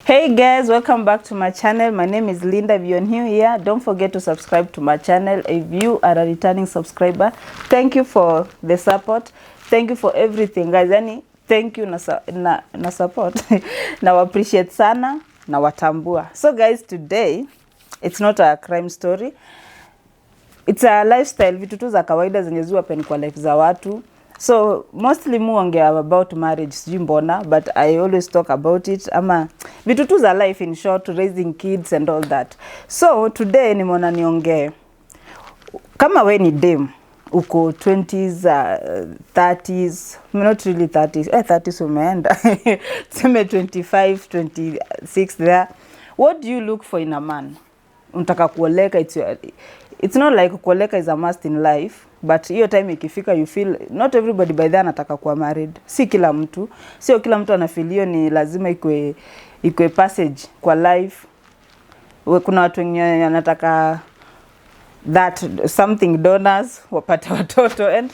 Hey guys, welcome back to my channel. My name is Linda. If you're new here, don't forget to subscribe to my channel. If you are a returning subscriber, thank you for the support. Thank you for everything guys. Yani, thank you na support. Na appreciate sana na watambua. So guys, today it's not a crime story. It's a lifestyle, vitu tu za kawaida zenye ziwapen kwa life za watu. So mostly muongea about marriage sijui mbona, but I always talk about it ama vitu tu za life, in short, raising kids and all that. So today nimeona niongee kama we ni dem uko 20s, 30s, not really 30s, 30s umeenda tuseme 25, 26 there. What do you look for in a man? Unataka kuoleka, it's not like kuoleka is a must in life, but hiyo time ikifika you feel not everybody by then anataka kuwa married. Si kila mtu, sio kila mtu anafilio ni lazima ikwe passage kwa life. Kuna watu wengine wanataka that something donors wapata watoto and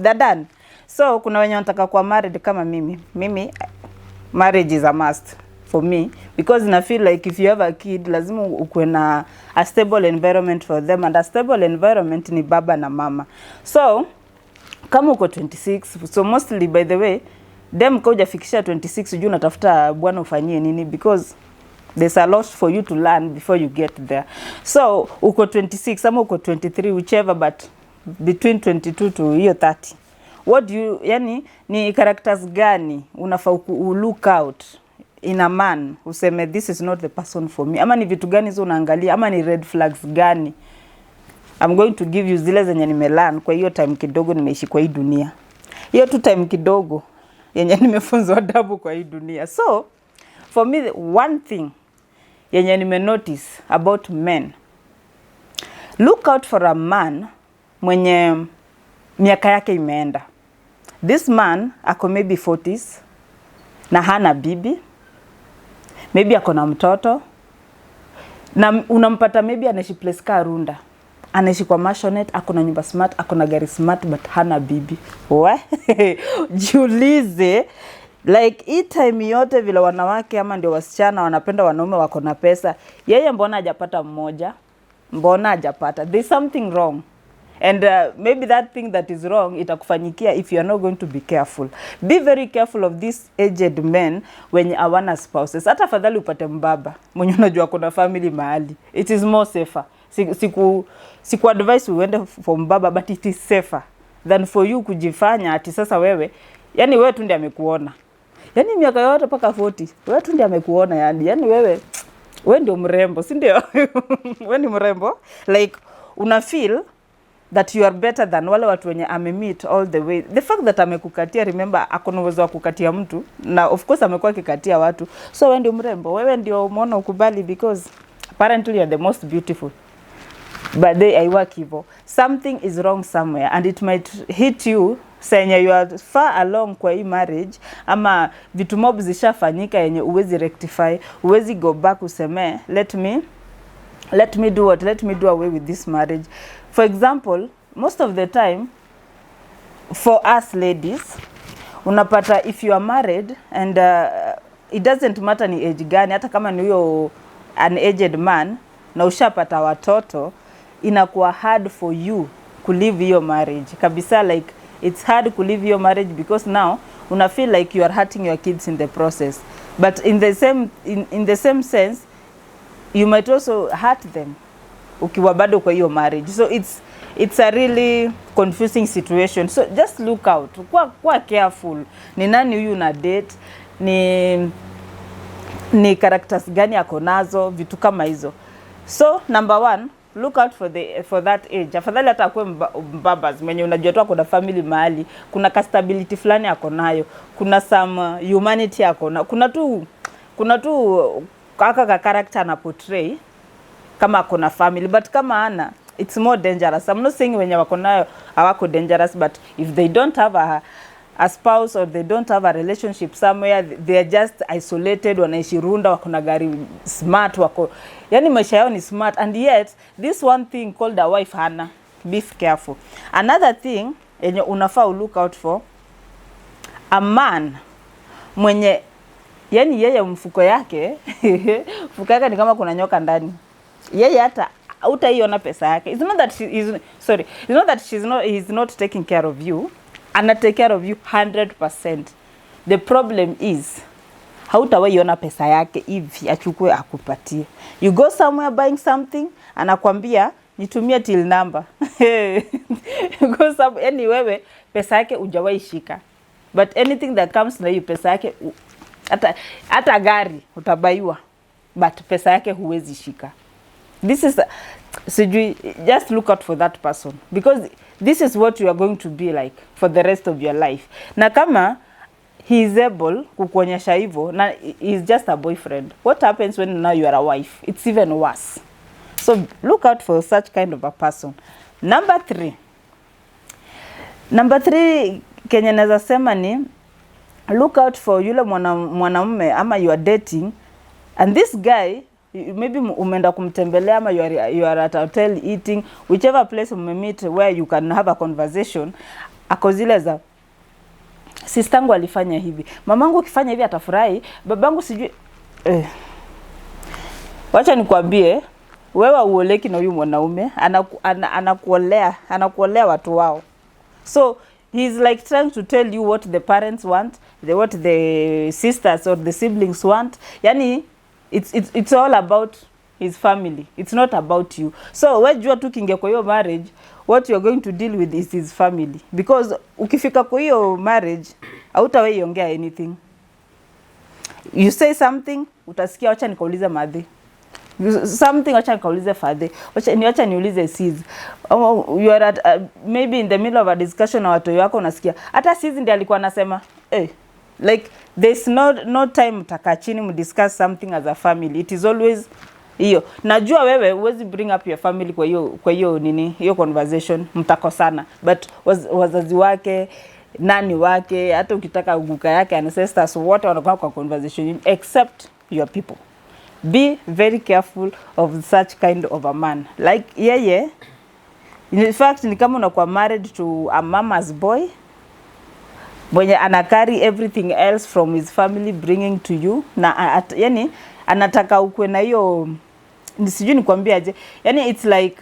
they're done. So kuna wenye wanataka kuwa married kama mimi marriage is a must for me, because I feel like if you have a kid lazima ukwe na a stable environment for them, and a stable environment ni baba na mama. So kama uko 26, so mostly by the way dem koja fikisha 26 ujue unatafuta bwana ufanyie nini, because there's a lot for you to learn before you get there. So uko 26 ama uko 23, whichever, but between 22 to hiyo 30, what do you, yani ni characters gani unafaa look out in a man useme this is not the person for me, ama ni vitu gani zo unaangalia, ama ni red flags gani? I'm going to give you zile zenye nimelearn kwa hiyo time kidogo nimeishi kwa hii dunia, hiyo tu time kidogo yenye nimefunzwa adabu kwa hii dunia. So for me, one thing yenye nimenotice about men, look out for a man mwenye miaka yake imeenda. This man ako maybe 40s na hana bibi, maybe ako na mtoto, na unampata maybe anaishi place ka Runda, anaishi kwa maisonette, ako na nyumba smart, ako na gari smart, but hana bibi. What? Jiulize, like hii time yote vile wanawake ama ndio wasichana wanapenda wanaume wako na pesa, yeye mbona hajapata mmoja? Mbona hajapata? There's something wrong. And maybe that thing that is wrong itakufanyikia if you are not going to be careful. Be very careful of these aged men when hawana spouses. Hata afadhali upate mbaba mwenye unajua kuna family mahali. It is more safer. Siku advice uende for mbaba, but it is safer than for you kujifanya ati sasa wewe, yani wewe tu ndiye amekuona. Yani miaka yote paka 40, wewe tu ndiye amekuona yani wewe ndio mrembo, si ndio? Wewe ni mrembo, like una feel that you are better than wale watu wenye meet all the way. The fact that amekukatia, remember akona uwezo wa kukatia mtu, na of course amekuwa akikatia watu. So wewe ndio mrembo, wewe ndio umeona ukubali, because apparently you are the most beautiful. But I work hivyo. Something is wrong somewhere, and it might hit you saying you are far along kwa hii marriage, ama vitu mob zishafanyika yenye uwezi rectify, uwezi go back useme let me do what? Let me do away with this marriage. For example, most of the time, for us ladies, unapata if you are married and it doesn't matter ni age gani, hata kama ni huyo an aged man na ushapata watoto, inakuwa hard for you to leave your marriage. Kabisa, like it's hard to leave your marriage because now una feel like you are hurting your kids in the process. But in the same sense, you might also hurt them ukiwa bado kwa hiyo marriage. So it's a really confusing situation. So just look out. Kwa careful. Ni nani huyu na date? Ni characters gani ako nazo? Vitu kama hizo. So number 1, look out for that age. Afadhali hata akue mbabas mwenye unajua tu kuna family mahali, kuna stability fulani ako nayo, kuna some humanity ako na, kuna tu kaka character na portray kama kuna family, but kama ana, it's more dangerous. I'm not saying wenye wako nayo hawako dangerous, but if they don't have a spouse or they don't have a relationship somewhere, they are just isolated, wanaishi Runda, wako na gari smart, wako yani maisha yao ni smart, and yet this one thing called a wife hana. Be careful. Another thing yenye unafaa look out for, a man mwenye Yani yeye mfuko yake mfuko yake ni kama kuna nyoka ndani. Yeye hata utaiona pesa yake. It's not that it's not that he's not taking care of you. Ana take care of you 100%. The problem is hautawaiona pesa yake hivi achukue akupatie. You go somewhere buying something, anakwambia nitumie till number. You go somewhere, yani wewe pesa yake hujawahi shika. But anything that comes na hiyo pesa yake, hata gari utabaiwa, but pesa yake huwezi shika. This is sijui, just look out for that person, because this is what you are going to be like for the rest of your life. Na kama he is able kukuonyesha hivyo na he is just a boyfriend, what happens when now you are a wife? It's even worse. So look out for such kind of a person. Number 3 Kenya naweza sema ni look out for yule mwanamume ama you are dating, and this guy maybe umeenda kumtembelea ama you are at a hotel eating, whichever place meet where you can have a conversation. Akozile za sistangu alifanya hivi, mamangu akifanya hivi atafurahi, babangu sijui Wacha nikwambie, wewe uoleki na huyu mwanaume, anakuolea watu wao. So he's like trying to tell you what the parents want, what the sisters or the siblings want. Yani it's all about his family. It's not about you. So wewe jua tu kinge kwa hiyo marriage, what you're going to deal with is his family, because ukifika kwa hiyo marriage hautawahi ongea anything. You say something, utasikia wacha nikaulize madhi. Something wacha nikaulize father. Wacha niulize sis. You are at maybe in the middle of a discussion na watu wako unasikia hata sis ndiye alikuwa anasema like there's no time mtakaa chini mdiscuss something as a family. It is always hiyo. Najua wewe huwezi bring up your family kwa hiyo nini, hiyo conversation, mtakosana. But wazazi wake, nani wake, hata ukitaka uguka yake, ancestors wote wanakuwa kwa conversation except your people. Be very careful of such kind of a man. Like yeye, in fact ni kama unakuwa married to a mama's boy, mwenye ana carry everything else from his family bringing to you, na yani anataka ukwe na hiyo, nisijui nikwambia aje, yani it's like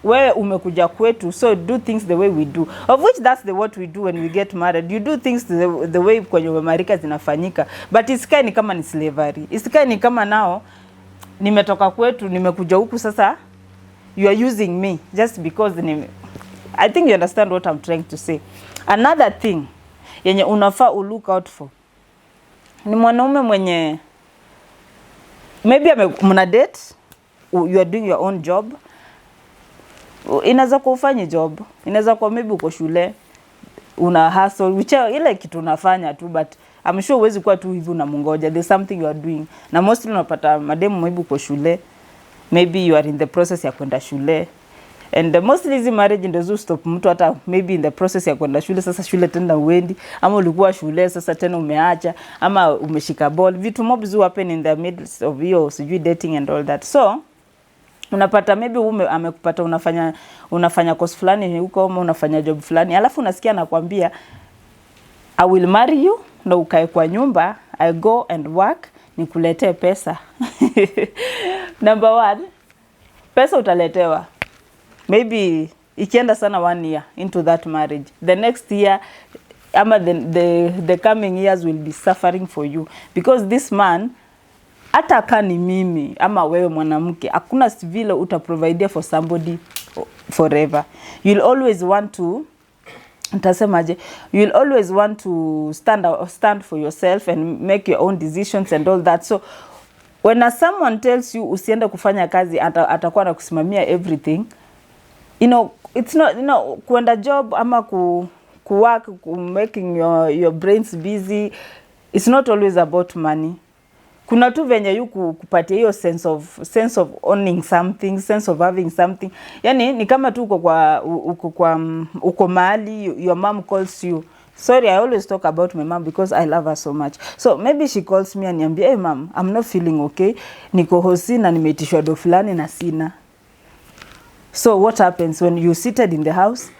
wewe umekuja kwetu, so do things the way we do, of which that's what we do when we get married. You do things the way kwenye Amerika zinafanyika, but isikai ni kama ni slavery. Isikai ni kama nao nimetoka kwetu nimekuja huku, sasa you are using me just because I think you understand what I'm trying to say. Another thing yenye unafaa look out for ni mwanaume mwenye maybe mna date, you are doing your own job. Inaweza kufanya job, inaweza kwa maybe uko shule una hustle, whichever ile kitu unafanya tu, but I'm sure huwezi kuwa tu hivi unamungoja. There's something you are doing. Na mostly unapata mademu maybe uko shule, maybe you are in the process ya kwenda shule, and mostly hizi marriage ndio stop mtu hata maybe in the process ya kwenda shule. Sasa shule tena uendi, ama ulikuwa shule sasa tena umeacha, ama umeshika ball. Vitu mob zu happen in the midst of your sijui dating and all that. So unapata maybe amekupata unafanya course fulani huko, ama unafanya job fulani, alafu unasikia anakuambia I will marry you, na ukae kwa nyumba, I go and work, nikuletee pesa. Number 1, pesa utaletewa maybe ikienda sana 1 year into that marriage. The next year ama the coming years will be suffering for you, because this man, hata kani mimi ama wewe mwanamke, hakuna vile utaprovide for somebody forever. You'll always want to, ntasemaje, you'll always want to stand for yourself and make your own decisions and all that. So when someone tells you usiende kufanya kazi, atakuwa na kusimamia everything, you know, it's not, you know, kuenda job ama work, making your brains busy, it's not always about money. Kuna tu venye yuku kupatia hiyo sense of owning something, sense of having something. Yani ni kama tu uko mahali, your mom calls you. Sorry, I always talk about my mom because I love her so much. So maybe she calls me and niambia, hey mom, I'm not feeling okay. Niko hosi na nimeitishwa do fulani na sina. So what happens when you seated in the house?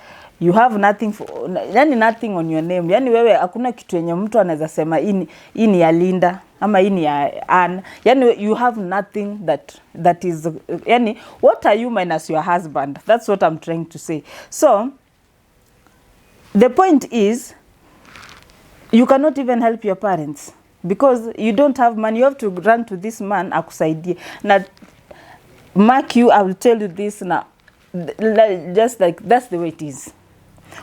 you have nothing for, yani nothing on your name. Yani wewe hakuna kitu yenye mtu anaweza sema hii ni ya Linda ama hii ni ya Ann. Yani you have nothing that is, yani what are you minus your husband? That's what I'm trying to say. So the point is, you cannot even help your parents because you don't have money. You have to run to this man akusaidie. Na mark you, I will tell you this now, just like that's the way it is.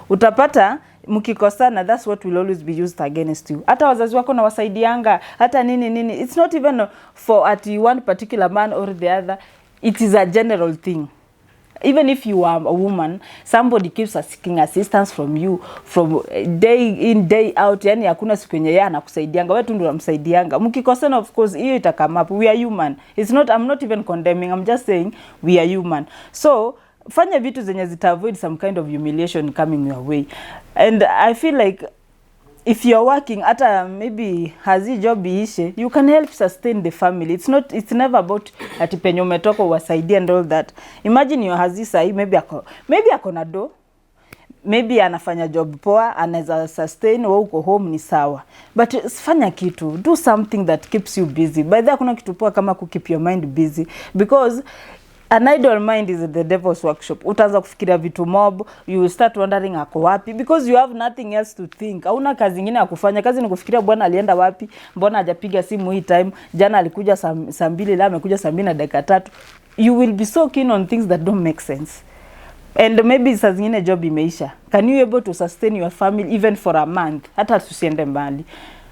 Utapata mkikosana, that's what will always be used against you. Hata wazazi wako na wasaidianga, hata nini. It's not even for at one particular man or the other. It is a general thing. Even if you are a woman, somebody keeps seeking assistance from you from day in day out. Yani hakuna siku yenye yeye anakusaidianga, wewe tu ndio unamsaidianga. Mkikosana, of course hiyo itakama up. We are human. I'm not even condemning. I'm just saying we are human. So fanya vitu zenye zita avoid some kind of humiliation coming your way. And I feel like if you're working, hata maybe hazi job iishe, you can help sustain the family. It's never about ati penye umetoka uwasaidie and all that. Imagine your hazi sahi, maybe ako na do, maybe anafanya job poa, anaweza sustain, wewe uko home ni sawa. But fanya kitu, do something that keeps you busy. By the way, kuna kitu poa kama ku keep your mind busy, because an idle mind is the devil's workshop. Utaanza kufikiria vitu mob, you will start wondering ako wapi, because you have nothing else to think. Hauna kazi nyingine ya kufanya. Kazi ni kufikiria bwana alienda wapi, mbona hajapiga simu hii time, jana alikuja saa 2, leo amekuja saa 2 na dakika 3. You will be so keen on things that don't make sense. And maybe saa zingine job imeisha. Can you able to sustain your family even for a month? Hata tusiende mbali.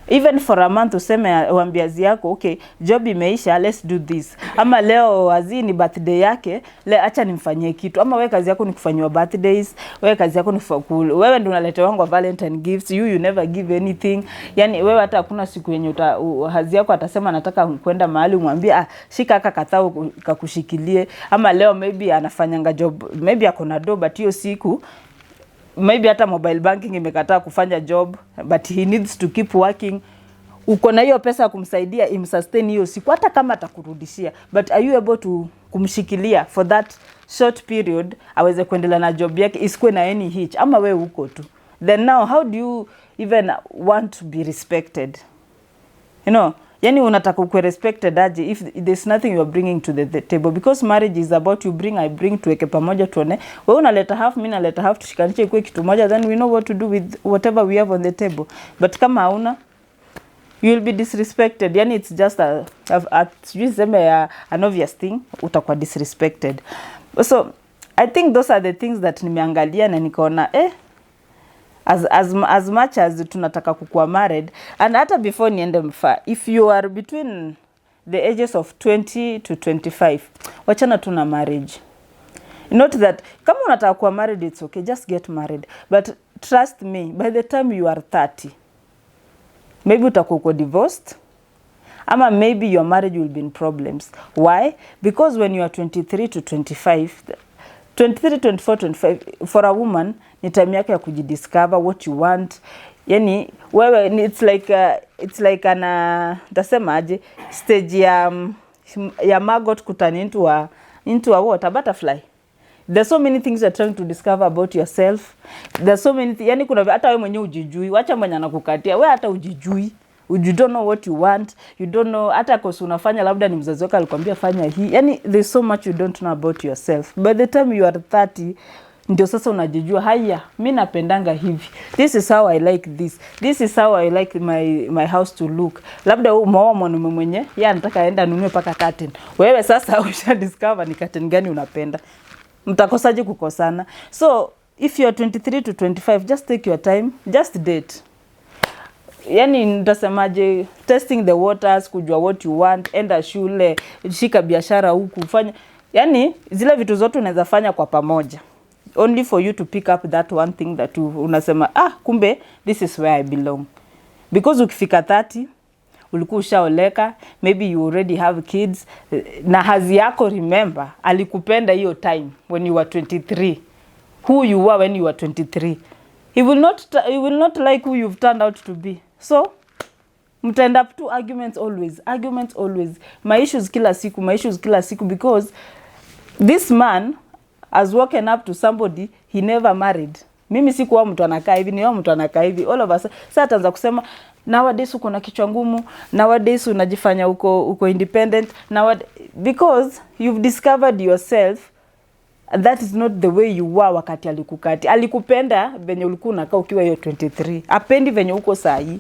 Even for a month useme uambiazi yako, okay, job imeisha, let's do this. Ama leo wazi ni birthday yake, acha nimfanyie kitu. Ama wewe kazi yako ni kufanywa birthdays, wewe kazi yako ni wewe ndio unaleta wangu Valentine gifts, you never give anything. Yani wewe hata hakuna siku yenye hazi yako atasema nataka kwenda mahali umwambie shika aka kathao kakushikilie. Ama leo maybe anafanyanga job, maybe ako na do, but hiyo siku maybe hata mobile banking imekataa kufanya job, but he needs to keep working. Uko na hiyo pesa kumsaidia imsustain hiyo siku hata kama atakurudishia, but are you able to kumshikilia for that short period aweze kuendelea na job yake isikwe na any hitch? Ama wewe uko tu, then now how do you even want to be respected? You know, yani unataka kuwe respected aje if there's nothing you are bringing to the table? Because marriage is about you bring, I bring, tuweke pamoja tuone. Wewe unaleta half, mimi naleta half, tushikanishe ikuwe kitu moja, then we know what to do with whatever we have on the table. But kama hauna, you will be disrespected. Yani it's just an obvious thing, utakuwa disrespected. So I think those are the things that nimeangalia na nikaona as much as tunataka kukua married, and hata before niende mfa, if you are between the ages of 20 to 25, wachana tuna marriage. Not that kama unataka kuwa married, it's okay, just get married, but trust me, by the time you are 30, maybe utakuwa divorced, ama maybe your marriage will be in problems. Why? Because when you are 23 to 25, 23, 24, 25, for a woman, ni time yake ya kujidiscover what you want. Yani wewe it's like tasema aje stage ya maggot kutani into a what, a butterfly. There's so many things you're trying to discover about yourself. There's so many yani kuna hata wewe mwenyewe ujijui, wacha mwenye anakukatia wewe hata ujijui. You don't know what you want, you don't know hata kosi unafanya, labda ni mzazi wako alikwambia fanya hii. Yani there's so much you don't know about yourself. By the time you are 30, ndio sasa unajijua, haya mimi napendanga hivi, this is how I like this is how I like my house to look. Labda umeoa mwanaume mwenye yeye anataka aenda anunue paka curtain, wewe sasa usha discover ni curtain gani unapenda, mtakosaje kukosana? So if you are 23 to 25, just take your time, just date. Yani nitasemaje, testing the waters, kujua what you want, enda shule, shika biashara huku, fanya yani zile vitu zote unaweza fanya kwa pamoja, only for you to pick up that one thing that unasema kumbe this is where I belong. Because ukifika 30 ulikuwa ushaoleka, maybe you already have kids, na hazi yako remember alikupenda hiyo time when you were 23, who you were when you were 23. He will not like who you've turned out to be. So mtaend up to arguments always, my issues kila siku, because this man has woken up to somebody he never married. Mimi sikuwa mtu anakaa hivi, ni wao mtu anakaa hivi. All of us sasa ataanza kusema nowadays uko na kichwa ngumu, nowadays unajifanya uko independent, because you've discovered yourself. That is not the way you were wakati alikukati. Alikupenda venye ulikuwa unakaa ukiwa hiyo 23. Apendi venye uko saa hii.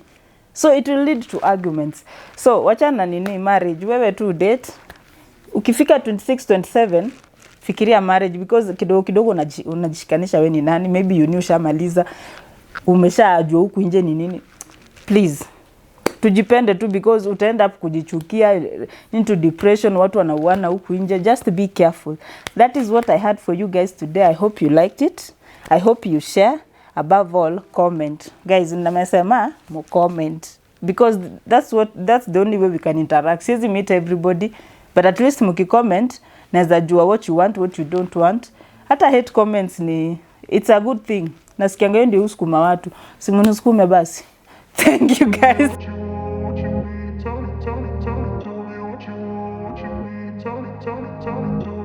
So it will lead to arguments. So wachana nini marriage, wewe tu date. Ukifika 26 27 fikiria marriage, because kidogo unajishikanisha wewe ni nani, maybe you knew shamaliza, umeshajua huku nje ni nini. Please tujipende tu, because utaenda up kujichukia into depression, watu wanauana huku nje. Just be careful. That is what I had for you guys today. I hope you liked it. I hope you share. Above all, comment. Guys, nimesema mo comment, because that's the only way we can interact. Siwezi meet everybody, but at least mkicomment naweza jua what you want, what you don't want. Hata hate comments it's a good thing. Nasikianga hiyo ndio usukuma watu. Simunisukume basi. Thank you guys. Tell me,